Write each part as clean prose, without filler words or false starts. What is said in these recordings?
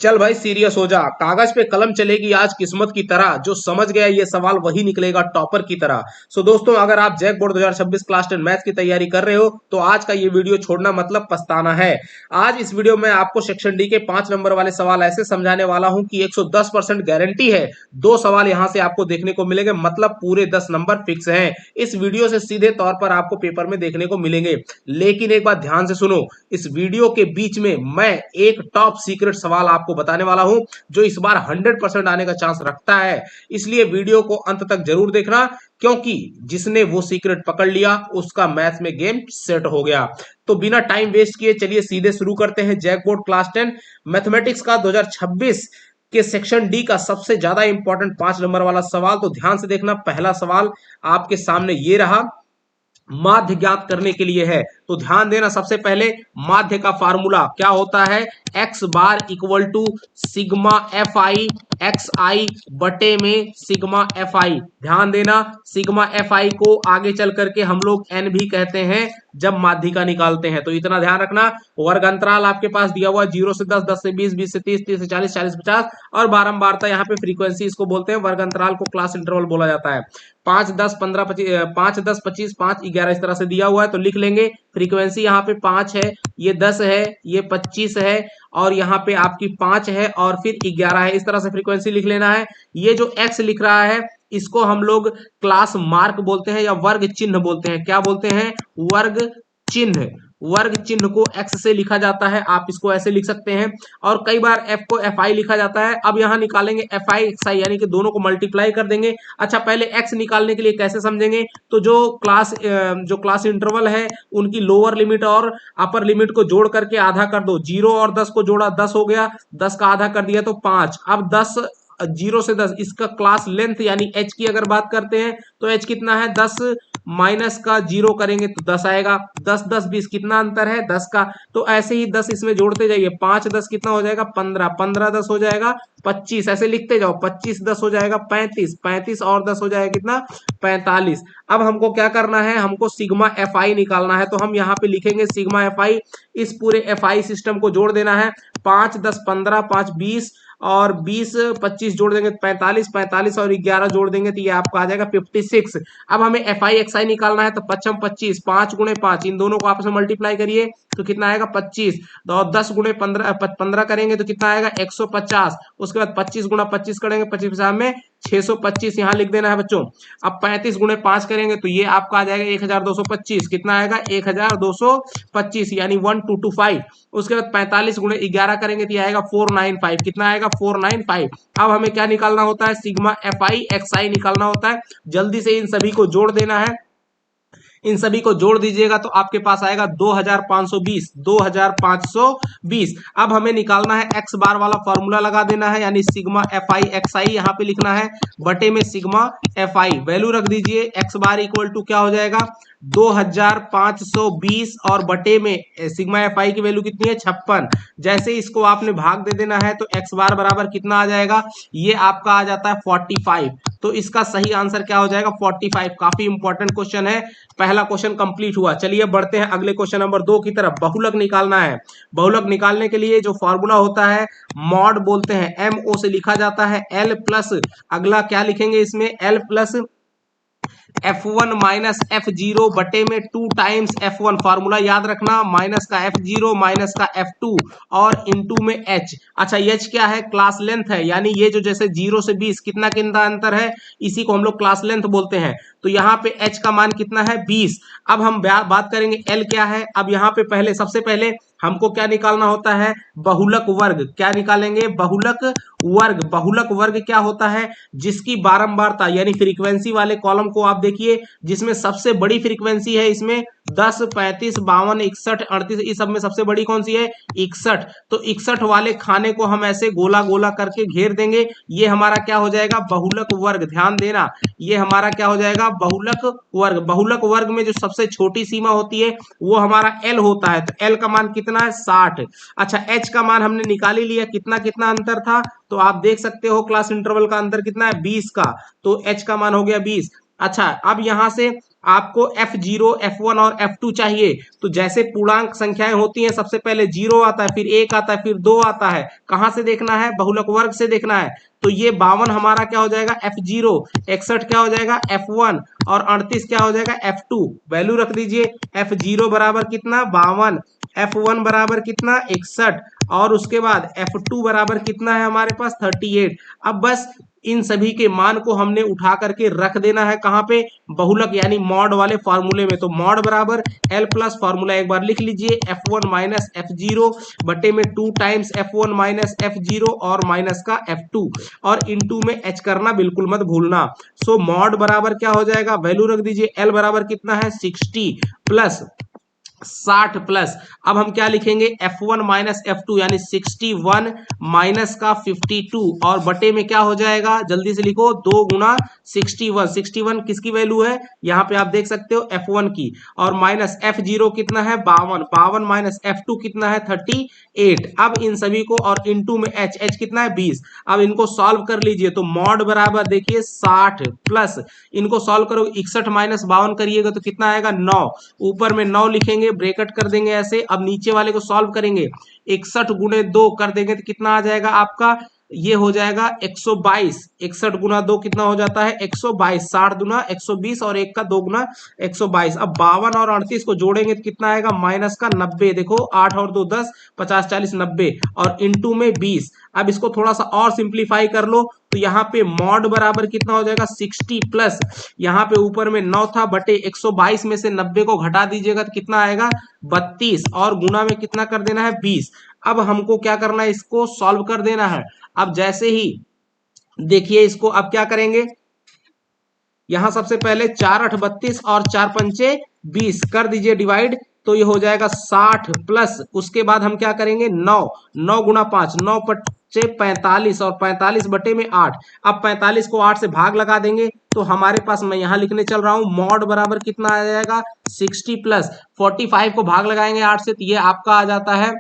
चल भाई सीरियस हो जा। कागज पे कलम चलेगी आज किस्मत की तरह। जो समझ गया ये सवाल वही निकलेगा टॉपर की तरह। सो दोस्तों, अगर आप जैक बोर्ड 2026 क्लास 10 मैथ की तैयारी कर रहे हो तो आज का ये वीडियो छोड़ना मतलब पछताना है। आज इस वीडियो में आपको सेक्शन डी के 5 नंबर वाले सवाल ऐसे समझाने वाला हूं कि 110% गारंटी है। दो सवाल यहां से आपको देखने को मिलेंगे, मतलब पूरे 10 नंबर फिक्स हैं। इस वीडियो से सीधे तौर पर आपको पेपर में देखने को मिलेंगे। लेकिन एक बात ध्यान से सुनो, इस वीडियो के बीच में मैं एक टॉप सीक्रेट सवाल आपको बताने वाला हूं जो इस बार 100% आने का चांस रखता है। इसलिए वीडियो को अंत तक जरूर देखना, क्योंकि जिसने वो सीक्रेट पकड़ लिया उसका मैथ में गेम सेट हो गया। तो बिना टाइम वेस्ट किए चलिए सीधे शुरू करते हैं। जैक बोर्ड क्लास 10 मैथमेटिक्स का 2026 के सेक्शन डी का सबसे ज्यादा इंपॉर्टेंट 5 नंबर वाला सवाल। तो ध्यान से देखना, पहला सवाल आपके सामने ये रहा, माध्य ज्ञात करने के लिए है। तो ध्यान देना, सबसे पहले माध्य का फार्मूला क्या होता है, x bar equal to sigma f i x i बटे में सिग्मा एफ आई। ध्यान देना, सिग्मा एफ आई को आगे चल करके हम लोग एन भी कहते हैं जब माध्यिका निकालते हैं। तो इतना ध्यान रखना। वर्ग अंतराल आपके पास दिया हुआ 0 से 10, 10 से 20, 20 से 30, 30 से 40, 40 से 50 और बारंबारता यहाँ पे फ्रीक्वेंसी इसको बोलते हैं। वर्ग अंतराल को क्लास इंटरवल बोला जाता है। 5 10 15 25 5 10 25 5 11 इस तरह से दिया हुआ है, तो लिख लेंगे। फ्रीक्वेंसी यहाँ पे 5 है, ये 10 है, ये 25 है और यहाँ पे आपकी 5 है और फिर 11 है। इस तरह से फ्रीक्वेंसी लिख लेना है। ये जो x लिख रहा है इसको हम लोग क्लास मार्क बोलते हैं या वर्ग चिन्ह बोलते हैं। क्या बोलते हैं? वर्ग चिन्ह। वर्ग चिन्ह को x से लिखा जाता है, आप इसको ऐसे लिख सकते हैं। और कई बार f को fi लिखा जाता है। अब यहां निकालेंगे fi xi, यानी कि दोनों को मल्टीप्लाई कर देंगे। अच्छा, पहले x निकालने के लिए कैसे समझेंगे, तो जो क्लास इंटरवल है उनकी लोअर लिमिट और अपर लिमिट को जोड़ करके आधा कर दो। 0 और 10 को जोड़ा 10 हो गया, 10 का आधा कर दिया तो 5। अब 10 0 से 10 इसका क्लास लेंथ यानी h की अगर बात करते हैं तो h कितना है, 10 माइनस का 0 करेंगे तो 10 आएगा। 10 10 20 कितना अंतर है, 10 का। तो ऐसे ही 10 इसमें जोड़ते जाइए, 5 10 कितना हो जाएगा, 15, 15 10 हो जाएगा 25, ऐसे लिखते जाओ। 25 10 हो जाएगा 35, 35 और 10 हो जाएगा कितना, 45। अब हमको क्या करना है, हमको सिग्मा एफ आई निकालना है। तो हम यहाँ पे लिखेंगे सिग्मा एफ आई, इस पूरे एफ आई सिस्टम को जोड़ देना है। 5 10 15, 5 20 और 20 25 जोड़ देंगे 45, 45 और 11 जोड़ देंगे तो ये आपका आ जाएगा 56। अब हमें एफ आई एक्स आई निकालना है, तो 55 25, 5 गुणे 5, इन दोनों को आपस में मल्टीप्लाई करिए तो कितना आएगा 25। और 10 गुणे 15 करेंगे तो कितना आएगा 150। उसके बाद 25 गुणा 25 करेंगे, 25 में 625 यहाँ लिख देना है बच्चों। अब 35 गुणे 5 करेंगे तो ये आपका आ जाएगा 1225। कितना आएगा 1225, यानी 1225। उसके बाद 45 गुणे 11 करेंगे तो आएगा 495। कितना आएगा 495। अब हमें क्या निकालना होता है, सिग्मा एफ आई एक्स आई निकालना होता है। जल्दी से इन सभी को जोड़ देना है। इन सभी को जोड़ दीजिएगा तो आपके पास आएगा 2520, 2520। अब हमें निकालना है एक्स बार वाला फॉर्मूला लगा देना है, यानी सिग्मा एफ आई एक्स आई यहाँ पे लिखना है बटे में सिग्मा एफ आई। वैल्यू रख दीजिए, एक्स बार इक्वल टू क्या हो जाएगा 2520 और बटे में सिग्मा एफ आई की वैल्यू कितनी है 56। जैसे इसको आपने भाग दे देना है तो एक्स बार बराबर कितना आ जाएगा, ये आपका आ जाता है 45। तो इसका सही आंसर क्या हो जाएगा 45। काफी इंपॉर्टेंट क्वेश्चन है। पहला क्वेश्चन कंप्लीट हुआ। चलिए बढ़ते हैं अगले क्वेश्चन नंबर 2 की तरफ। बहुलक निकालना है। बहुलक निकालने के लिए जो फॉर्मूला होता है मॉड बोलते हैं, एम ओ से लिखा जाता है एल प्लस, अगला क्या लिखेंगे इसमें, L plus F1 minus F0 बटे में 2 टाइम्स F1। फॉर्मूला याद रखना, माइनस का F0 माइनस का F2 और इनटू में H। अच्छा, H क्या है, क्लास लेंथ है, यानी ये जो जैसे 0 से 20 कितना अंतर है, इसी को हम लोग क्लास लेंथ बोलते हैं। तो यहाँ पे H का मान कितना है 20। अब हम बात करेंगे L क्या है। अब यहाँ पे सबसे पहले हमको क्या निकालना होता है, बहुलक वर्ग। क्या निकालेंगे, बहुलक वर्ग। बहुलक वर्ग क्या होता है, जिसकी बारंबारता यानी फ्रीक्वेंसी वाले कॉलम को आप देखिए, जिसमें सबसे बड़ी फ्रीक्वेंसी है इसमें 10 35 52 61 38, इस सब में सबसे बड़ी कौन सी है 61। तो 61 वाले खाने को हम ऐसे गोला गोला करके घेर देंगे, ये हमारा क्या हो जाएगा बहुलक वर्ग। ध्यान देना, ये हमारा क्या हो जाएगा बहुलक वर्ग। बहुलक वर्ग में जो सबसे छोटी सीमा होती है वो हमारा एल होता है। तो एल का मान कितना है 60। अच्छा, एच का मान हमने निकाल ही लिया, कितना कितना अंतर था, तो आप देख सकते हो क्लास इंटरवल का अंतर कितना है 20 का। तो एच का मान हो गया 20। अच्छा, अब यहां से आपको F0, F1 और F2 चाहिए। तो जैसे पूर्णांक संख्याएं होती हैं, सबसे पहले 0 आता है, फिर 1 आता है, फिर 2 आता है। कहां से देखना है? बहुलक वर्ग से देखना है। तो ये 52 हमारा क्या हो जाएगा? F0, 61 क्या हो जाएगा? F1 और 38 क्या हो जाएगा? F2। वैल्यू रख दीजिए। F0 बराबर कितना? 52। F1 बराबर कितना? 61। और उसके बाद F2 बराबर कितना है हमारे पास? 38। अब बस इन सभी के मान को हमने उठा करके रख देना है कहां पे? बहुलक यानी मॉड वाले फॉर्मूले में। तो मॉड बराबर एल प्लस फॉर्मूला एक बार लिख लीजिए, F1 माइनस F0 बटे में 2 टाइम्स F1 माइनस F0 और माइनस का F2 और इनटू में H करना बिल्कुल मत भूलना। सो मॉड बराबर क्या हो जाएगा? वैल्यू रख दीजिए। एल बराबर कितना है? 60 प्लस 60 प्लस, अब हम क्या लिखेंगे? F1 माइनस F2 यानी 61 माइनस का 52 और बटे में क्या हो जाएगा? जल्दी से लिखो, 2 गुना 61। 61 किसकी वैल्यू है? यहाँ पे आप देख सकते हो F1 की। और माइनस F0 कितना है? 52। 52 माइनस F2 कितना है? 38। अब इन सभी को और इनटू में H कितना है? 20। अब इनको सॉल्व कर लीजिए। तो मॉड बराबर देखिए 60 प्लस, इनको सॉल्व करो, 61 माइनस 52 करिएगा तो कितना आएगा? 9। ऊपर में 9 लिखेंगे, ब्रेकेट कर देंगे ऐसे। अब नीचे वाले को सॉल्व करेंगे, 61 गुणे 2 कर देंगे तो कितना आ जाएगा आपका? ये हो जाएगा 122। 61 गुना 2 कितना हो जाता है? 122। 60 गुना 120 और 1 का 2 गुना 122। अब 52 और 38 को जोड़ेंगे तो कितना आएगा? माइनस का 90। देखो 8 और 2 10, 50 40 90 और इनटू में 20। अब इसको थोड़ा सा और सिंप्लीफाई कर लो तो यहाँ पे मॉड बराबर कितना हो जाएगा? 60 प्लस, यहाँ पे ऊपर में 9 था बटे 122 में से 90 को घटा दीजिएगा तो कितना आएगा? 32 और गुना में कितना कर देना है? 20। अब हमको क्या करना है? इसको सॉल्व कर देना है। अब जैसे ही देखिए इसको अब क्या करेंगे? यहां सबसे पहले 4 8 32 और 4 पंचे 20 कर दीजिए डिवाइड। तो ये हो जाएगा 60 प्लस, उसके बाद हम क्या करेंगे? 9। 9 गुना 5, 9 पच्चे 45 और 45 बटे में 8। अब 45 को 8 से भाग लगा देंगे तो हमारे पास, मैं यहां लिखने चल रहा हूं, मॉड बराबर कितना आ जाएगा? 60 प्लस 45 को भाग लगाएंगे 8 से तो ये आपका आ जाता है,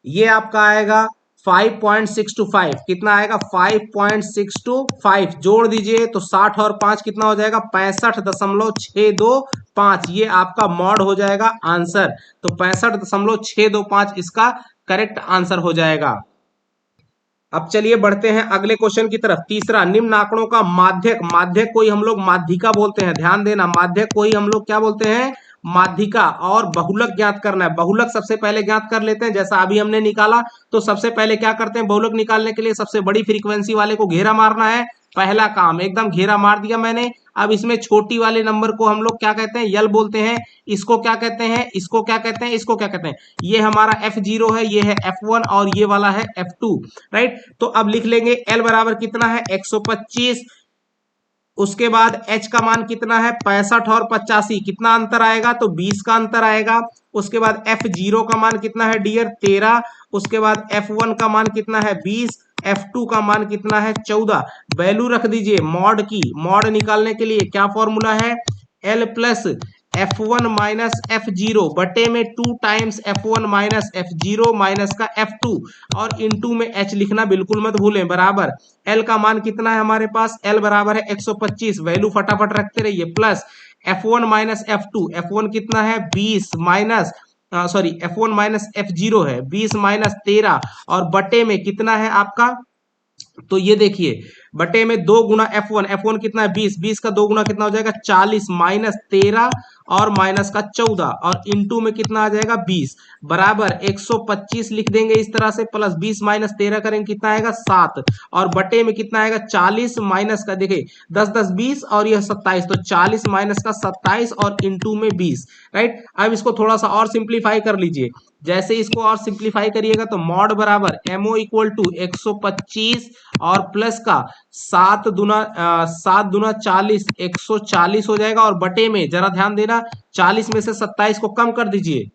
ये आपका आएगा 5.625। कितना आएगा? 5.625। जोड़ दीजिए तो 60 और 5 कितना हो जाएगा? 65.625। ये आपका मॉड हो जाएगा आंसर। तो 65.625 इसका करेक्ट आंसर हो जाएगा। अब चलिए बढ़ते हैं अगले क्वेश्चन की तरफ। तीसरा, निम्न आंकड़ों का माध्यक, माध्यक को ही हम लोग माध्यिका बोलते हैं, ध्यान देना, माध्यक को ही हम लोग क्या बोलते हैं? माध्यिका। और बहुलक ज्ञात करना है। बहुलक सबसे पहले ज्ञात कर लेते हैं, जैसा अभी हमने निकाला। तो सबसे पहले क्या करते हैं? बहुलक निकालने के लिए सबसे बड़ी फ्रीक्वेंसी वाले को घेरा मारना है। पहला काम, एकदम घेरा मार दिया मैंने। अब इसमें छोटी वाले नंबर को हम लोग क्या कहते हैं? यल बोलते हैं। इसको क्या कहते हैं? इसको क्या कहते हैं? इसको क्या कहते हैं? ये हमारा F0 है, ये है F1 और ये वाला है F2, राइट। तो अब लिख लेंगे L बराबर कितना है? 125। उसके बाद H का मान कितना है? 65 और 85। कितना अंतर आएगा? तो 20 का अंतर आएगा। उसके बाद F0 का मान कितना है डियर? 13। उसके बाद F1 का मान कितना है? 20। F2 का मान कितना है? 14। वैल्यू रख दीजिए मॉड की। मॉड निकालने के लिए क्या फॉर्मूला है? L plus F1 minus F0 बटे में 2 times F1 minus F0 minus का F2 और इनटू में H लिखना बिल्कुल मत भूलें, बराबर। L का मान कितना है हमारे पास? L बराबर है 125। वैल्यू फटाफट रखते रहिए। Plus F1 minus F2, F1 कितना है? 20 minus, sorry, F1 minus F0 है 20 माइनस 13 और बटे में कितना है आपका? तो ये देखिए बटे में 2 गुना F1, F1 कितना है? 20। 20 का 2 गुना कितना हो जाएगा? 40 माइनस 13 और माइनस का 14 और इनटू में कितना आ जाएगा? 20 बराबर 125 लिख देंगे इस तरह से। प्लस 20 माइनस 13 करेंगे कितना आएगा? 7 और बटे में कितना आएगा? 40 माइनस का, देखिए 10 10 20 और यह 27, तो 40 माइनस का 27 और इनटू में 20, राइट। अब इसको थोड़ा सा और सिंप्लीफाई कर लीजिए। जैसे इसको और सिंप्लीफाई करिएगा तो मॉड बराबर MO इक्वल टू 125 और प्लस का 7 दूना 40, 140 हो जाएगा। और बटे में जरा ध्यान देना, 40 में से 27 को कम कर दीजिए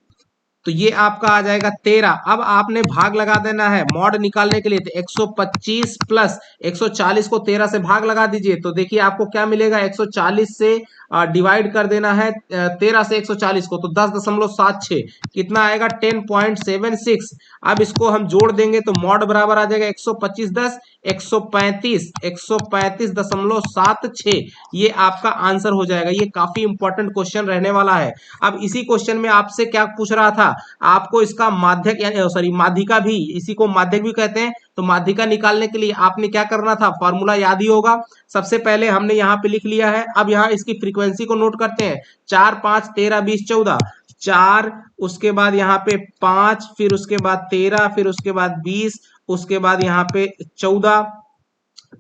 तो ये आपका आ जाएगा 13। अब आपने भाग लगा देना है मॉड निकालने के लिए। तो 125 प्लस 140 को 13 से भाग लगा दीजिए तो देखिए आपको क्या मिलेगा? 140 से डिवाइड कर देना है 13 से 140 को, तो 10.76 कितना आएगा? 10.76। अब इसको हम जोड़ देंगे तो मॉड बराबर आ जाएगा 125 10, 135.76 ये आपका आंसर हो जाएगा। ये काफी इंपॉर्टेंट क्वेश्चन रहने वाला है। अब इसी क्वेश्चन में आपसे क्या पूछ रहा था, आपको इसका माध्यक यानी सॉरी माध्यिका भी, इसी को माध्यक भी कहते हैं, तो माध्यिका निकालने के लिए आपने क्या करना था, फॉर्मूला याद ही होगा। सबसे पहले हमने यहाँ पे लिख लिया है। अब यहाँ इसकी फ्रीक्वेंसी को नोट करते हैं। 4 5 13 20 14, 4, उसके बाद यहाँ पे 5, फिर उसके बाद 13, फिर उसके बाद 20, उसके बाद यहाँ पे 14,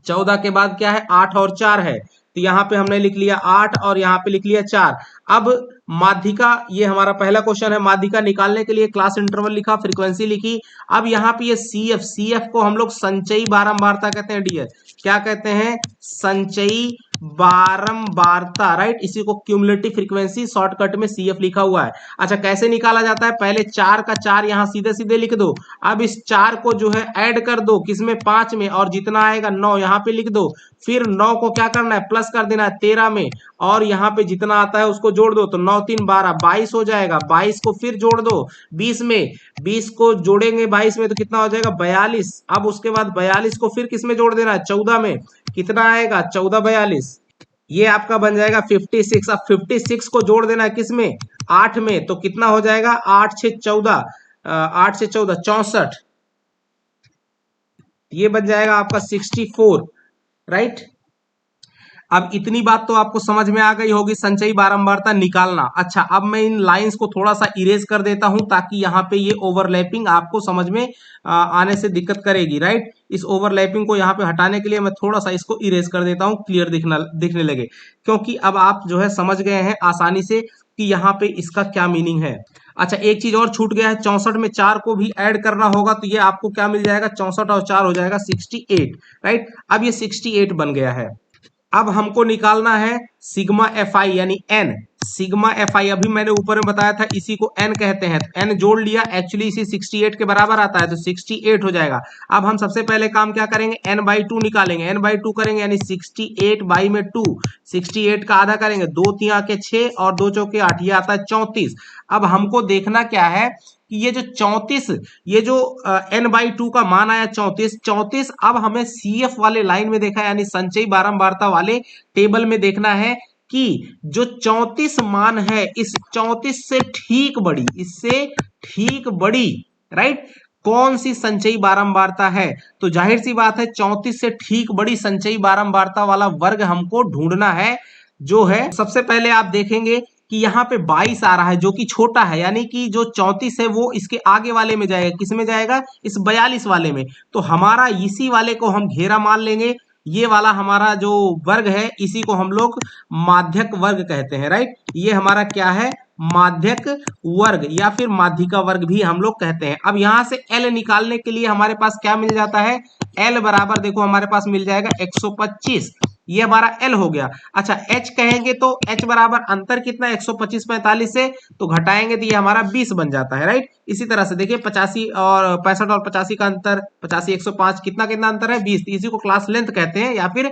14 के बाद क्या है, 8 और 4 है, तो यहाँ पे हमने लिख लिया 8 और यहाँ पे लिख लिया 4। अब माध्यिका, ये हमारा पहला क्वेश्चन है, माध्यिका निकालने के लिए क्लास इंटरवल लिखा, फ्रीक्वेंसी लिखी। अब यहाँ पे ये CF, CF को हम लोग संचयी बारंबारता कहते हैं डियर। क्या कहते हैं, संचयी बारंबारता, राइट। इसी को क्यूमुलेटिव फ्रीक्वेंसी शॉर्टकट में CF लिखा हुआ है। अच्छा, कैसे निकाला जाता है, पहले 4 का 4 यहाँ सीधे सीधे लिख दो। अब इस 4 को जो है ऐड कर दो, किसमें, 5 में, और जितना आएगा 9 यहाँ पे लिख दो। फिर 9 को क्या करना है, प्लस कर देना है 13 में, और यहाँ पे जितना आता है उसको जोड़ दो, तो 9 3 12, 22 हो जाएगा। 22 को फिर जोड़ दो 20 में, 20 को जोड़ेंगे 22 में तो कितना हो जाएगा, 42। अब उसके बाद 42 को फिर किस में जोड़ देना है, 14 में, कितना आएगा, 14 42, ये आपका बन जाएगा 56। अब 56 को जोड़ देना है किसमें, 8 में, तो कितना हो जाएगा, 8 6 14, 8 से 14 64, ये बन जाएगा आपका 64, राइट। अब इतनी बात तो आपको समझ में आ गई होगी, संचयी बारंबारता निकालना। अच्छा, अब मैं इन लाइंस को थोड़ा सा इरेज कर देता हूं ताकि यहाँ पे ये ओवरलैपिंग आपको समझ में आने से दिक्कत करेगी, राइट। इस ओवरलैपिंग को यहाँ पे हटाने के लिए मैं थोड़ा सा इसको इरेज कर देता हूँ, क्लियर दिखने लगे, क्योंकि अब आप जो है समझ गए हैं आसानी से कि यहाँ पे इसका क्या मीनिंग है। अच्छा, एक चीज और छूट गया है, 64 में 4 को भी ऐड करना होगा, तो ये आपको क्या मिल जाएगा, 64 और 4 हो जाएगा 68, राइट। अब ये 68 बन गया है। अब हमको निकालना है सिग्मा FI यानी N। सिग्मा FI अभी मैंने ऊपर में बताया था, इसी को N कहते हैं, तो N जोड़ लिया, एक्चुअली इसी 68 के बराबर आता है, तो 68 हो जाएगा। अब हम सबसे पहले काम क्या करेंगे, N/2 निकालेंगे, N/2 करेंगे यानी 68 बाई में 2, 68 का आधा करेंगे, 2 3 के 6 और 2 चौके 8, ये आता है 34। अब हमको देखना क्या है कि ये जो 34, ये जो N/2 का मान आया 34, अब हमें CF वाले लाइन में देखा यानी संचयी बारंबारता वाले टेबल में देखना है कि जो 34 मान है, इस 34 से ठीक बड़ी, इससे ठीक बड़ी, राइट, कौन सी संचयी बारंबारता है। तो जाहिर सी बात है 34 से ठीक बड़ी संचयी बारंबारता वाला वर्ग हमको ढूंढना है, जो है सबसे पहले आप देखेंगे कि यहाँ पे 22 आ रहा है जो कि छोटा है, यानी कि जो 34 है वो इसके आगे वाले में जाएगा, किस में जाएगा, इस 42 वाले में। तो हमारा इसी वाले को हम घेरा मान लेंगे, ये वाला हमारा जो वर्ग है इसी को हम लोग माध्यक वर्ग कहते हैं, राइट। ये हमारा क्या है, माध्यक वर्ग या फिर माध्यिका वर्ग भी हम लोग कहते हैं। अब यहां से L निकालने के लिए हमारे पास क्या मिल जाता है, L बराबर देखो हमारे पास मिल जाएगा 125, ये हमारा L हो गया। अच्छा, H कहेंगे तो H बराबर अंतर कितना है 125 45 से, तो घटाएंगे तो ये हमारा 20 बन जाता है, राइट। इसी तरह से देखिए 85 और 65 और 85 का अंतर, 85 105, कितना कितना अंतर है 20, इसी को क्लास लेंथ कहते हैं या फिर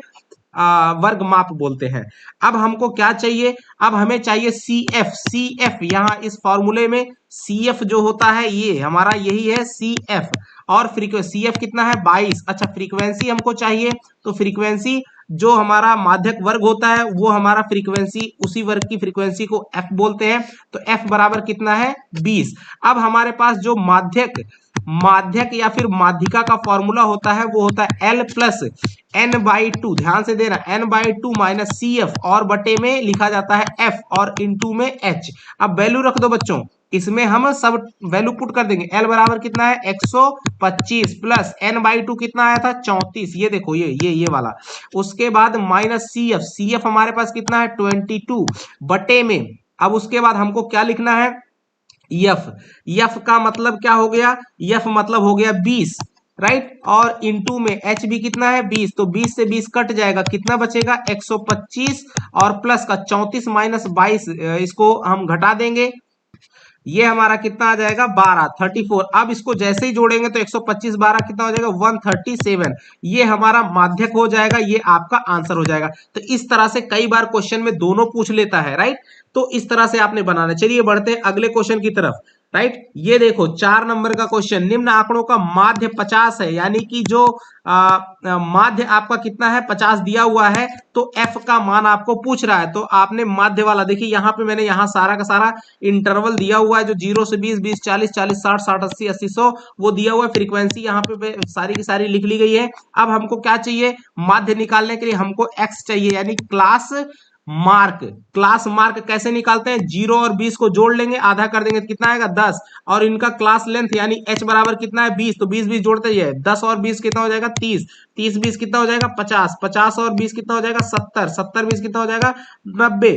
वर्ग माप बोलते हैं। अब हमको क्या चाहिए, अब हमें चाहिए CF। CF यहाँ इस फॉर्मूले में CF जो होता है ये हमारा यही है CF, और फ्रीक्वेंसी CF कितना है 22। अच्छा, फ्रीक्वेंसी हमको चाहिए, तो फ्रीक्वेंसी जो हमारा माध्यक वर्ग होता है वो हमारा फ्रीक्वेंसी, उसी वर्ग की फ्रीक्वेंसी को F बोलते हैं, तो F बराबर कितना है 20। अब हमारे पास जो माध्यक या फिर माध्यिका का फॉर्मूला होता है वो होता है L प्लस N/2, ध्यान से देना, N/2 माइनस CF, और बटे में लिखा जाता है F और इनटू में H। अब वैल्यू रख दो बच्चों, इसमें हम सब वैल्यू पुट कर देंगे। L बराबर कितना है 125 प्लस N/2 कितना आया था 34, ये देखो ये वाला। उसके बाद माइनस CF हमारे पास कितना है 22 बटे में। अब उसके बाद हमको क्या लिखना है, F का मतलब क्या हो गया, F मतलब हो गया 20, राइट, और इनटू में H भी कितना है 20, तो 20 से 20 कट जाएगा, कितना बचेगा 125 और प्लस का 34 माइनस 22, इसको हम घटा देंगे, ये हमारा कितना आ जाएगा 12 34। अब इसको जैसे ही जोड़ेंगे तो 125 12 कितना हो जाएगा 137, ये हमारा माध्यक हो जाएगा, ये आपका आंसर हो जाएगा। तो इस तरह से कई बार क्वेश्चन में दोनों पूछ लेता है, राइट। तो इस तरह से आपने बनाना। चलिए बढ़ते हैं अगले क्वेश्चन की तरफ। राइट। ये देखो 4 नंबर का क्वेश्चन, निम्न आंकड़ों का माध्य 50 है, यानी कि जो माध्य आपका कितना है 50 दिया हुआ है, तो एफ का मान आपको पूछ रहा है। तो आपने माध्य वाला देखिए यहाँ पे मैंने यहाँ सारा का सारा इंटरवल दिया हुआ है, जो 0 से 20, 20 40, 40 60, 60 80, 80 100 वो दिया हुआ है। फ्रीक्वेंसी यहाँ पे सारी की सारी लिख ली गई है। अब हमको क्या चाहिए, माध्य निकालने के लिए हमको एक्स चाहिए, यानी क्लास मार्क। क्लास मार्क कैसे निकालते हैं, 0 और 20 को जोड़ लेंगे, आधा कर देंगे तो कितना आएगा 10, और इनका क्लास लेंथ यानी h बराबर कितना है 20, तो 20 20 जोड़ते ही है, 10 और 20 कितना हो जाएगा 30, 30 20 कितना हो जाएगा 50, 50 और 20 कितना हो जाएगा 70, 70 20 कितना हो जाएगा 90,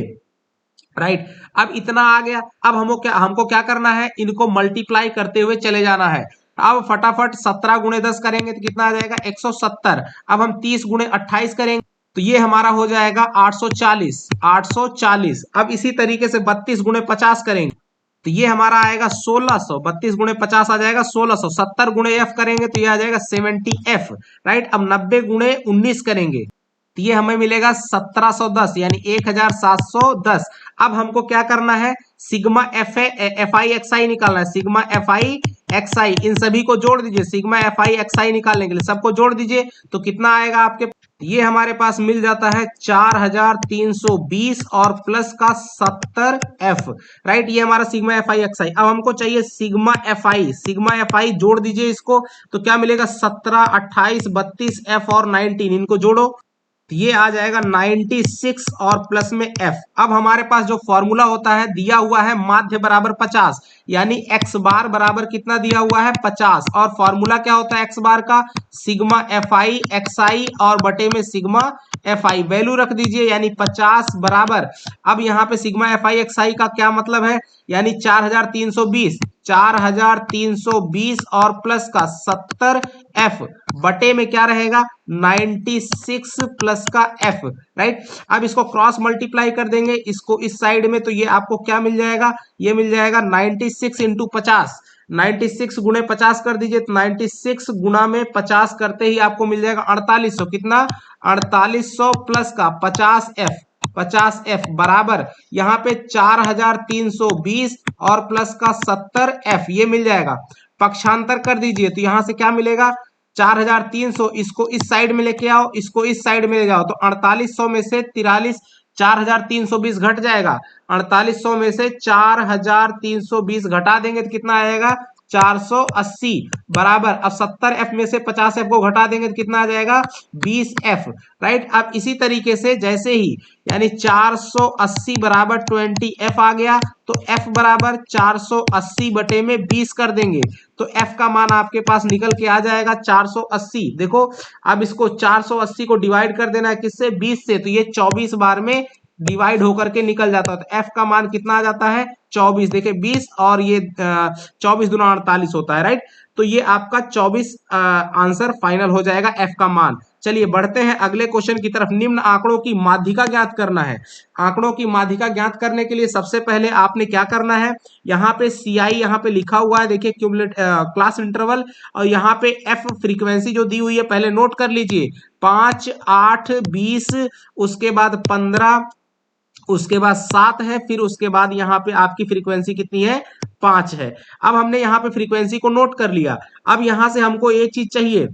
राइट। अब इतना आ गया। अब हमको क्या करना है, इनको मल्टीप्लाई करते हुए चले जाना है। अब फटाफट 17 गुणे 10 करेंगे तो कितना आ जाएगा 170। अब हम 30 गुणे 28 करेंगे तो ये हमारा हो जाएगा 840, 840। अब इसी तरीके से 32 गुणे 50 करेंगे तो ये हमारा आएगा 1600, 32 गुणे 50 आ जाएगा 1600। 70 गुणे एफ करेंगे तो ये आ जाएगा 70 एफ, राइट। अब 90 गुणे 19 करेंगे तो ये हमें मिलेगा 1710, यानी 1710। अब हमको क्या करना है, सिग्मा एफ आई एक्स आई निकालना है, सिग्मा एफ आई एक्स आई, इन सभी को जोड़ दीजिए। सिग्मा एफ आई एक्स आई निकालने के लिए सबको जोड़ दीजिए तो कितना आएगा आपके, ये हमारे पास मिल जाता है 4320 और प्लस का 70 एफ, राइट। ये हमारा सिग्मा एफ आई एक्स आई। अब हमको चाहिए सिग्मा एफ आई, सिग्मा एफ आई जोड़ दीजिए इसको तो क्या मिलेगा 17 28 32 एफ और 19, इनको जोड़ो तो ये आ जाएगा 96 और प्लस में एफ। अब हमारे पास जो फॉर्मूला होता है दिया हुआ है माध्य बराबर 50, यानी एक्स बार बराबर कितना दिया हुआ है 50, और फॉर्मूला क्या होता है एक्स बार का, सिग्मा एफ आई एक्स आई और बटे में सिग्मा एफ आई, वैल्यू रख दीजिए यानी 50 बराबर। अब यहाँ पे सिग्मा एफ आई एक्स आई का क्या मतलब है, यानी 4320, 4320 और प्लस का 70 एफ बटे में क्या रहेगा 96 प्लस का एफ, राइट। अब इसको क्रॉस मल्टीप्लाई कर देंगे इसको इस साइड में तो ये आपको क्या मिल जाएगा, ये मिल जाएगा 96 इंटू 50, 96 गुणे 50 कर दीजिए तो 96 गुना में 50 करते ही आपको मिल जाएगा 4800, कितना 4800 प्लस का 50 एफ, 50 एफ बराबर यहाँ पे 4320 और प्लस का 70 एफ, ये मिल जाएगा। पक्षांतर कर दीजिए तो यहां से क्या मिलेगा 4300, इसको इस साइड में लेके आओ, इसको इस साइड में ले जाओ तो 4800 में से 43, 4320 घट जाएगा, 4800 में से 4320 घटा देंगे तो कितना आएगा 480 बराबर। अब 70 एफ में से 50 एफ को घटा देंगे तो कितना आ जाएगा 20 एफ, राइट। अब इसी तरीके से जैसे ही यानी 480 बराबर 20 एफ आ गया तो एफ बराबर 480 बटे में 20 कर देंगे तो एफ का मान आपके पास निकल के आ जाएगा 480। देखो अब इसको 480 को डिवाइड कर देना है किससे 20 से, तो ये 24 बार में डिवाइड होकर के निकल जाता है तो एफ का मान कितना आ जाता है 24। देखिए 20 और ये 24 दूना 48 होता है, राइट। तो ये आपका 24 आंसर फाइनल हो जाएगा एफ का मान। चलिए बढ़ते हैं अगले क्वेश्चन की तरफ। निम्न आंकड़ों की माध्यिका ज्ञात करना है। आंकड़ों की माध्यिका ज्ञात करने के लिए सबसे पहले आपने क्या करना है, यहाँ पे सी आई यहाँ पे लिखा हुआ है, देखिए क्यूमुलेट क्लास इंटरवल, और यहाँ पे एफ फ्रीक्वेंसी जो दी हुई है पहले नोट कर लीजिए, 5 8 20, उसके बाद 15, उसके बाद 7 है, फिर उसके बाद यहाँ पे आपकी फ्रीक्वेंसी कितनी है 5 है। अब हमने यहाँ पे फ्रीक्वेंसी को नोट कर लिया। अब यहाँ से हमको एक चीज चाहिए,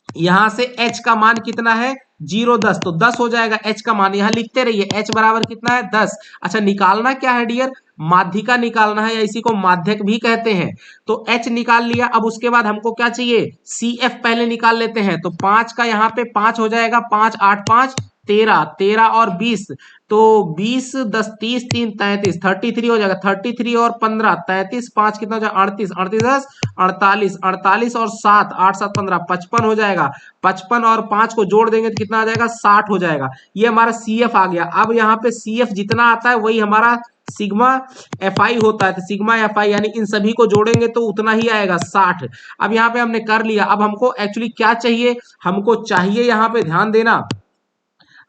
यहां से h का मान कितना है 0 10, तो 10 हो जाएगा h का मान, यहां लिखते रहिए h बराबर कितना है 10। अच्छा निकालना क्या है डियर, माध्यिका निकालना है, या इसी को माध्यक भी कहते हैं। तो h निकाल लिया। अब उसके बाद हमको क्या चाहिए CF पहले निकाल लेते हैं, तो 5 का यहाँ पे 5 हो जाएगा, 5 8 5 13, 13 और 20, तो 20 10 30 3 33, 33 हो जाएगा, 33 और 15 33, 5 कितना हो जाएगा 38, 38 10 48, 48 और 7 8 7 15 55 हो जाएगा, 55 और 5 को जोड़ देंगे तो कितना आ जाएगा 60 हो जाएगा। ये हमारा CF आ गया। अब यहाँ पे CF जितना आता है वही हमारा सिग्मा एफ आई होता है, तो सिग्मा एफ आई यानी इन सभी को जोड़ेंगे तो उतना ही आएगा 60। अब यहाँ पे हमने कर लिया। अब हमको एक्चुअली क्या चाहिए, हमको चाहिए यहाँ पे ध्यान देना,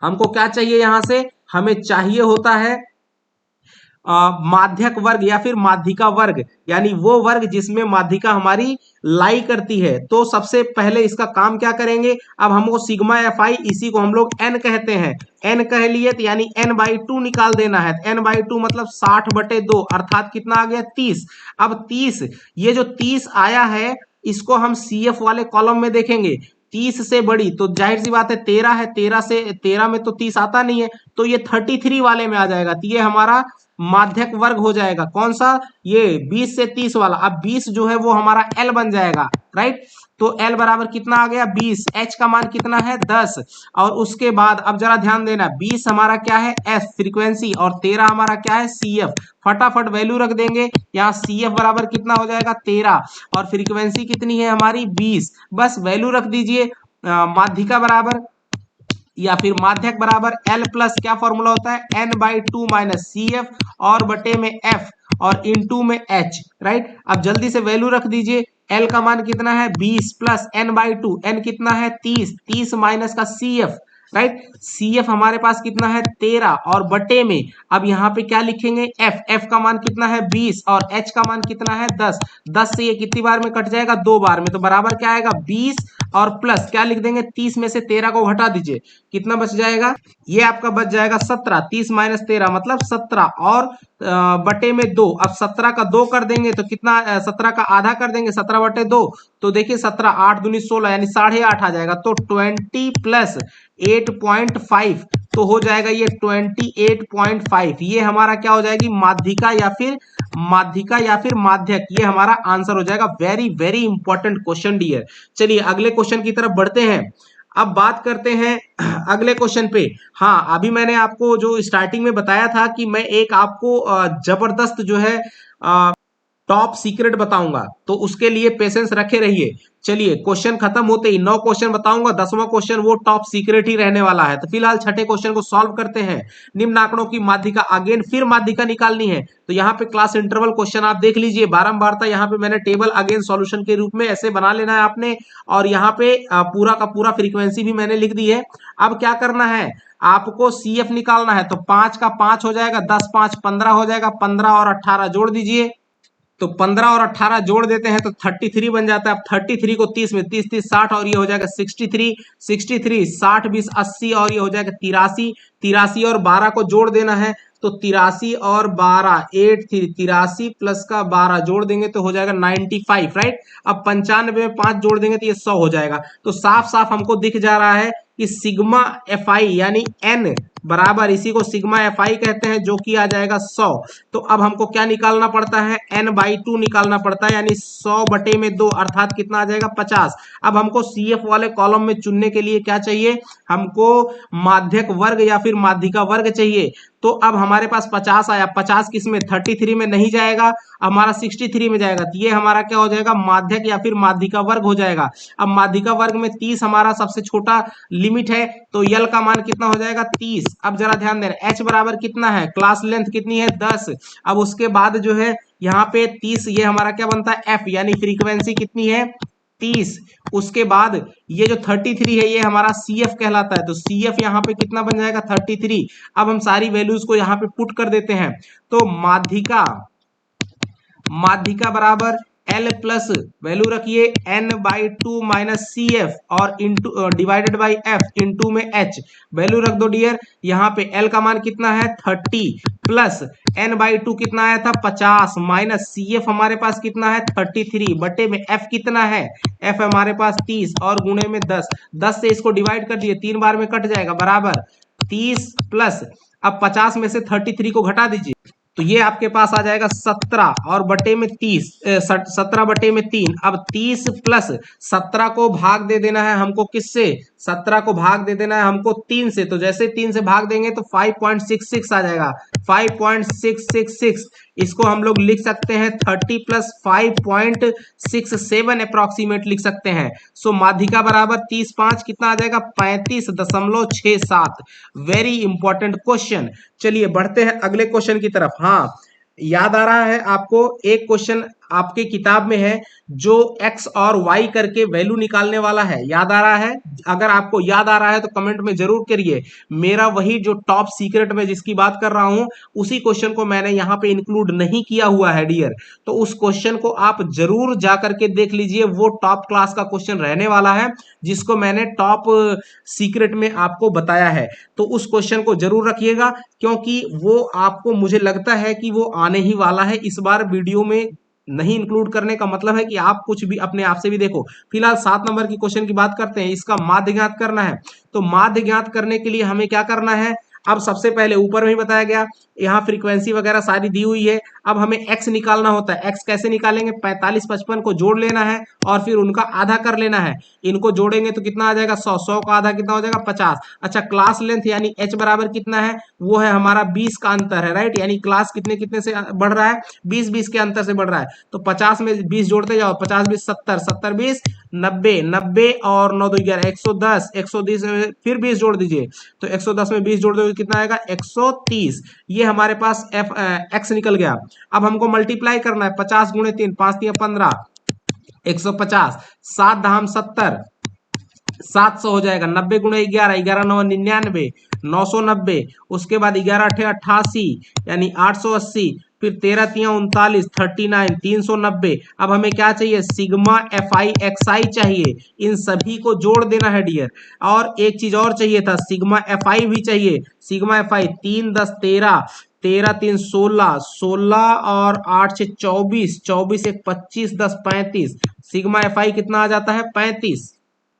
हमको क्या चाहिए, यहां से हमें चाहिए होता है माध्यक वर्ग या फिर माध्यिका वर्ग, यानी वो वर्ग जिसमें माध्यिका हमारी लाई करती है। तो सबसे पहले इसका काम क्या करेंगे, अब हमको सिग्मा एफ आई, इसी को हम लोग एन कहते हैं, एन कह लिए तो यानी एन बाई टू निकाल देना है। एन बाई टू मतलब 60/2 अर्थात कितना आ गया 30। अब 30, ये जो 30 आया है इसको हम सी एफ वाले कॉलम में देखेंगे। 30 से बड़ी तो जाहिर सी बात है 13 है, 13 में तो 30 आता नहीं है, तो ये 33 वाले में आ जाएगा। तो ये हमारा माध्यक वर्ग हो जाएगा। कौन सा, ये 20 से 30 वाला। अब 20 जो है वो हमारा एल बन जाएगा, राइट। तो एल बराबर कितना आ गया 20, एच का मान कितना है 10। और उसके बाद अब जरा ध्यान देना, 20 हमारा क्या है एफ फ्रीक्वेंसी, और 13 हमारा क्या है सी एफ। फटाफट वैल्यू रख देंगे, यहाँ सी एफ बराबर कितना हो जाएगा 13, और फ्रीक्वेंसी कितनी है हमारी 20। बस वैल्यू रख दीजिए। माध्यिका बराबर या फिर माध्यक बराबर एल प्लस क्या फॉर्मूला होता है N by two minus C F, और बटे में एफ, और इनटू में एच, राइट। अब जल्दी से वैल्यू रख दीजिए। एल का मान कितना है 20 plus N by two, N कितना है 30, 30 माइनस का C F, right. C F हमारे पास कितना है 13, और बटे में अब यहाँ पे क्या लिखेंगे एफ, एफ का मान कितना है 20, और एच का मान कितना है 10। 10 से ये कितनी बार में कट जाएगा 2 बार में, तो बराबर क्या आएगा 20, और प्लस क्या लिख देंगे 30 में से 13 को घटा दीजिए, कितना बच जाएगा, ये आपका बच जाएगा 17। 30 माइनस 13 मतलब 17, और बटे में 2। अब 17 का 2 कर देंगे तो कितना, 17 का आधा कर देंगे 17/2, तो देखिए 17, 8 दूनी 16 यानी 8.5 आ जाएगा। तो 20 प्लस 8.5 तो हो जाएगा ये 28.5। ये हमारा क्या हो जाएगी माध्यिका या फिर माध्यक, ये हमारा आंसर हो जाएगा। Very very important question dear. चलिए अगले क्वेश्चन की तरफ बढ़ते हैं। अब बात करते हैं अगले क्वेश्चन पे। हाँ, अभी मैंने आपको जो स्टार्टिंग में बताया था कि मैं एक आपको जबरदस्त जो है टॉप सीक्रेट बताऊंगा, तो उसके लिए पेशेंस रखे रहिए। चलिए क्वेश्चन खत्म होते ही 9 क्वेश्चन बताऊंगा, 10वां क्वेश्चन वो टॉप सीक्रेट ही रहने वाला है। तो फिलहाल छठे क्वेश्चन को सॉल्व करते हैं। निम्न आंकड़ों की माध्यिका, अगेन फिर माध्यिका निकालनी है, तो यहाँ पे क्लास इंटरवल क्वेश्चन आप देख लीजिए, बारंबारता यहाँ पे मैंने टेबल अगेन सॉल्यूशन के रूप में ऐसे बना लेना है आपने, और यहाँ पे पूरा का पूरा फ्रीक्वेंसी भी मैंने लिख दी है। अब क्या करना है, आपको सी एफ निकालना है, तो 5 का 5 हो जाएगा, 10 5 15 हो जाएगा, 15 और 18 जोड़ दीजिए, तो 15 और 18 जोड़ देते हैं तो 33 बन जाता है। अब 33 को 30 में, 30 30 60, और ये हो जाएगा 63, 63 60 20 80, और ये हो जाएगा 83, 83 और 12 को जोड़ देना है, तो 83 और 12 83 प्लस का 12 जोड़ देंगे तो हो जाएगा 95, राइट। अब 95 में 5 जोड़ देंगे तो ये 100 हो जाएगा। तो साफ साफ हमको दिख जा रहा है कि सिग्मा एफ आई यानी एन बराबर, इसी को सिग्मा एफ आई कहते हैं, जो कि आ जाएगा 100। तो अब हमको क्या निकालना पड़ता है एन बाई टू निकालना पड़ता है, यानी 100/2 अर्थात कितना आ जाएगा 50। अब हमको सी एफ वाले कॉलम में चुनने के लिए क्या चाहिए, हमको माध्यक वर्ग या फिर माध्यिका वर्ग चाहिए। तो अब हमारे पास 50 आया, 50 किस में 33 में नहीं जाएगा, हमारा 63 में जाएगा, तो ये हमारा क्या हो जाएगा माध्यक या फिर माध्यिका वर्ग हो जाएगा। अब माध्यिका वर्ग में 30 हमारा सबसे छोटा लिमिट है, तो यल का मान कितना हो जाएगा 30। अब जरा ध्यान देना, एच बराबर कितना है, क्लास लेंथ कितनी है 10। अब उसके बाद जो है यहाँ पे 30, ये हमारा क्या बनता है एफ, यानी फ्रीक्वेंसी कितनी है 30। उसके बाद ये जो 33 है ये हमारा सी एफ कहलाता है, तो सी एफ यहाँ पे कितना बन जाएगा 33। अब हम सारी वैल्यूज को यहाँ पे पुट कर देते हैं, तो माध्यिका बराबर एल प्लस वैल्यू रखिए n by two minus C F, और into divided by f into में एच, वैल्यू रख दो डियर। यहाँ पे एल का मान कितना है 30 प्लस एन बाई टू कितना आया था 50, माइनस सी एफ हमारे पास कितना है 33, बटे में एफ कितना है, एफ हमारे पास 30, और गुणे में 10। 10 से इसको डिवाइड कर दिए, 3 बार में कट जाएगा, बराबर 30 प्लस अब 50 में से 33 को घटा दीजिए, तो ये आपके पास आ जाएगा 17 और बटे में 30, 17/3। अब 30 प्लस 17 को भाग दे देना है हमको किससे, 17 को भाग दे देना है हमको 3 से, तो जैसे 3 से भाग देंगे तो 5.66 आ जाएगा, 5.666। इसको हम लोग लिख सकते हैं 30 प्लस 5.67 अप्रोक्सीमेट लिख सकते हैं। सो माध्यिका बराबर 30 5 कितना आ जाएगा 35.67। Very important question. चलिए बढ़ते हैं अगले क्वेश्चन की तरफ। हाँ, याद आ रहा है आपको, एक क्वेश्चन आपके किताब में है जो x और y करके वैल्यू निकालने वाला है, याद आ रहा है? अगर आपको याद आ रहा है तो कमेंट में जरूर करिए। मेरा वही जो टॉप सीक्रेट में जिसकी बात कर रहा हूं उसी क्वेश्चन को मैंने यहाँ पे इंक्लूड नहीं किया हुआ है डियर। तो उस क्वेश्चन को आप जरूर जा करके देख लीजिए, वो टॉप क्लास का क्वेश्चन रहने वाला है जिसको मैंने टॉप सीक्रेट में आपको बताया है। तो उस क्वेश्चन को जरूर रखिएगा, क्योंकि वो आपको मुझे लगता है कि वो आने ही वाला है। इस बार वीडियो में नहीं इंक्लूड करने का मतलब है कि आप कुछ भी अपने आप से भी देखो। फिलहाल 7 नंबर की क्वेश्चन की बात करते हैं। इसका माध्य ज्ञात करना है। तो माध्य ज्ञात करने के लिए हमें क्या करना है? अब सबसे पहले ऊपर में ही बताया गया, यहाँ फ्रीक्वेंसी वगैरह सारी दी हुई है। अब हमें x निकालना होता है। x कैसे निकालेंगे? 45 55 को जोड़ लेना है और फिर उनका आधा कर लेना है। इनको जोड़ेंगे तो कितना आ जाएगा? 100। 100 का आधा कितना हो जाएगा? 50। अच्छा, क्लास लेंथ यानी h बराबर कितना है? वो है हमारा 20 का अंतर है, राइट। यानी क्लास कितने कितने से बढ़ रहा है? 20 20 के अंतर से बढ़ रहा है। तो 50 में 20 जोड़ते जाओ, 50 20 70, 70 20 90, 90 और 9 2 11, 110, 110 में फिर 20 जोड़ दीजिए। तो 110 में 20 जोड़ दोगे कितना आएगा? 130। ये हमारे पास एक्स निकल गया। अब हमको मल्टीप्लाई करना है। 50 गुणे 3, 5 3 15, 150, 7 धाम 70, 700 हो जाएगा। 90 गुणे 11, 11 9 99, 990। उसके बाद 11 8 88 यानी 880, फिर 13 3 39, 39, 390। अब हमें क्या चाहिए? सिग्मा एफ आई एक्स आई चाहिए। इन सभी को जोड़ देना है डियर। और एक चीज और चाहिए था, सिग्मा एफ आई भी चाहिए। सिग्मा एफ आई 3 10 13, 13 3 16, 16 और 8 से 24, 24 1 25, 10 35। सिग्मा एफ आई कितना आ जाता है? 35।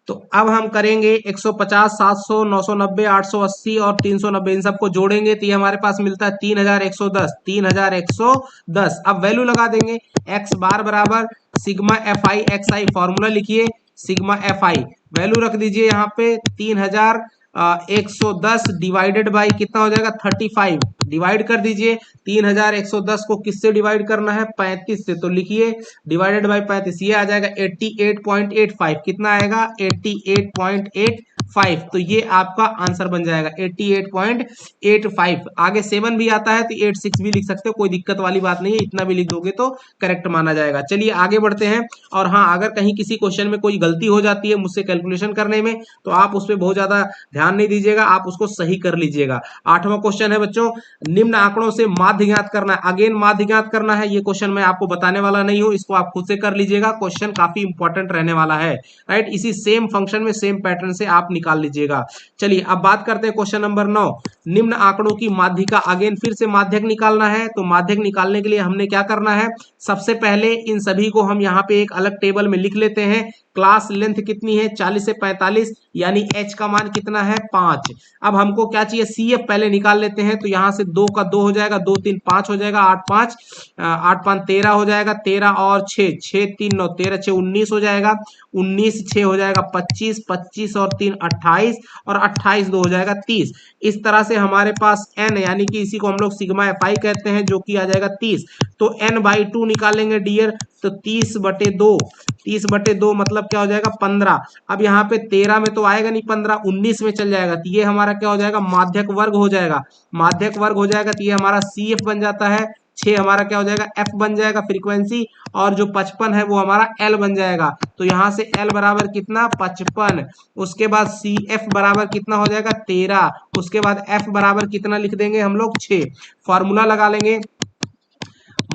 तो अब हम करेंगे 150, 700, 990, 880 और 390, इन सबको जोड़ेंगे तो ये हमारे पास मिलता है 3110। 3110। अब वैल्यू लगा देंगे। x बार बराबर sigma f i x I, formula लिखिए। सिग्मा एफ आई वैल्यू रख दीजिए यहाँ पे 3110 डिवाइडेड बाई कितना हो जाएगा? 35। डिवाइड कर दीजिए। 3110 को किससे डिवाइड करना है? 35 से। तो लिखिए डिवाइडेड बाई 35, ये आ जाएगा 88.85। कितना आएगा? 88.85। तो ये आपका आंसर बन जाएगा 88.85। आगे 7 भी आता है तो 86 भी लिख सकते हो, कोई दिक्कत वाली बात नहीं है। इतना भी लिख दोगे तो करेक्ट माना जाएगा। चलिए आगे बढ़ते हैं। और हाँ, अगर कहीं किसी क्वेश्चन में कोई गलती हो जाती है मुझसे कैलकुलेशन करने में, तो आप उस पर बहुत ज्यादा ध्यान नहीं दीजिएगा, आप उसको सही कर लीजिएगा। 8वां क्वेश्चन है बच्चों, निम्न आंकड़ों से माध्य ज्ञात करना है। अगेन माध्य ज्ञात करना है। ये क्वेश्चन मैं आपको बताने वाला नहीं हूं, इसको आप खुद से कर लीजिएगा। क्वेश्चन काफी इंपॉर्टेंट रहने वाला है, राइट। इसी सेम फंक्शन में सेम पैटर्न से आप निकाल लीजिएगा। चलिए अब बात करते हैं क्वेश्चन नंबर 9। निम्न आंकड़ों की माध्यिका, अगेन फिर से माध्यक निकालना है। तो माध्यक निकालने के लिए हमने क्या करना है? सबसे पहले इन सभी को हम यहाँ पे एक अलग टेबल में लिख लेते हैं। क्लास लेंथ कितनी है? 40 से 45, यानी h का मान कितना है? 5। अब हमको क्या चाहिए? CF पहले निकाल लेते हैं। तो यहाँ से 2 का 2 हो जाएगा, 2 3 5 हो जाएगा, 8 5 8 5 13 हो जाएगा, 13 और 6 6 3 9 13 6 19 हो जाएगा, 19 6 हो जाएगा 25, 25 और 3 28 और 28 2 हो जाएगा 30। इस तरह से हमारे पास n, यानी कि इसी को हम लोग सिग्मा एफ आई कहते हैं, जो कि आ जाएगा 30। तो n/2 निकालेंगे डियर। तो 30/2, 30/2 मतलब क्या हो जाएगा? 15। अब यहाँ पे 13 में तो आएगा नहीं 15, 19 में चल जाएगा। तो ये हमारा क्या हो जाएगा? माध्यक वर्ग हो जाएगा। माध्यक वर्ग हो जाएगा तो ये हमारा CF बन जाता है। 6 हमारा क्या हो जाएगा? F बन जाएगा फ्रीक्वेंसी। और जो 55 है वो हमारा L बन जाएगा। तो यहाँ से L बराबर कितना? 55। उसके बाद CF बराबर कितना हो जाएगा? 13। उसके बाद F बराबर कितना लिख देंगे हम लोग? 6। फॉर्मूला लगा लेंगे।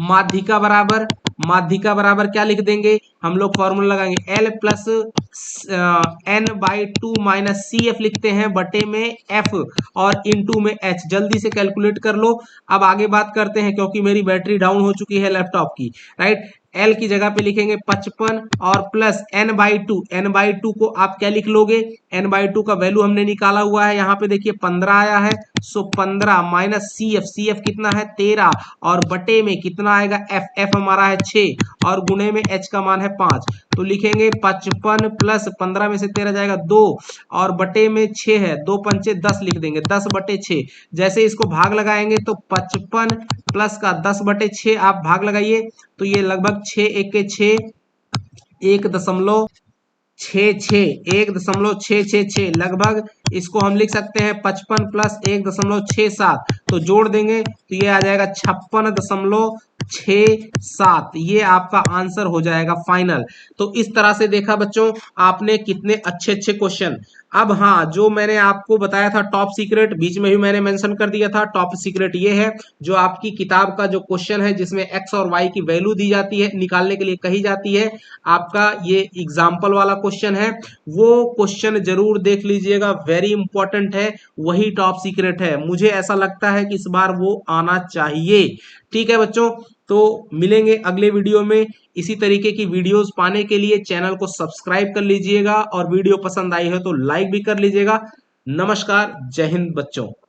माध्यिका बराबर क्या लिख देंगे हम लोग? फॉर्मूला लगाएंगे L plus n/2 minus CF लिखते हैं बटे में F और इनटू में H। जल्दी से कैलकुलेट कर लो। अब आगे बात करते हैं, क्योंकि मेरी बैटरी डाउन हो चुकी है लैपटॉप की, राइट। L की जगह पे लिखेंगे 55 और प्लस n/2। n/2 को आप क्या लिख लोगे? n/2 का वैल्यू हमने निकाला हुआ है, यहाँ पे देखिए 15 आया है। सो 15 माइनस CF कितना है? 13 और बटे में कितना आएगा? F हमारा है 6 और गुणे में H का मान है 5। तो लिखेंगे 55 प्लस 15 में से 13 जाएगा 2 और बटे में 6 है, 2 पंचे 10 लिख देंगे, 10/6। जैसे इसको भाग लगाएंगे तो 55 प्लस का 10/6 आप भाग लगाइए तो ये लगभग 6 1 के 6, 1.66 लगभग। इसको हम लिख सकते हैं 55 प्लस 1.67। तो जोड़ देंगे तो ये आ जाएगा 56.5 6 7 ये आपका आंसर हो जाएगा फाइनल। तो इस तरह से देखा बच्चों आपने कितने अच्छे अच्छे क्वेश्चन। अब हाँ, जो मैंने आपको बताया था टॉप सीक्रेट, बीच में भी मैंने मेंशन कर दिया था, टॉप सीक्रेट ये है जो आपकी किताब का जो क्वेश्चन है जिसमें एक्स और वाई की वैल्यू दी जाती है, निकालने के लिए कही जाती है, आपका ये एग्जाम्पल वाला क्वेश्चन है, वो क्वेश्चन जरूर देख लीजिएगा, वेरी इंपॉर्टेंट है, वही टॉप सीक्रेट है। मुझे ऐसा लगता है कि इस बार वो आना चाहिए। ठीक है बच्चों, तो मिलेंगे अगले वीडियो में। इसी तरीके की वीडियोस पाने के लिए चैनल को सब्सक्राइब कर लीजिएगा और वीडियो पसंद आई हो तो लाइक भी कर लीजिएगा। नमस्कार, जय हिंद बच्चों।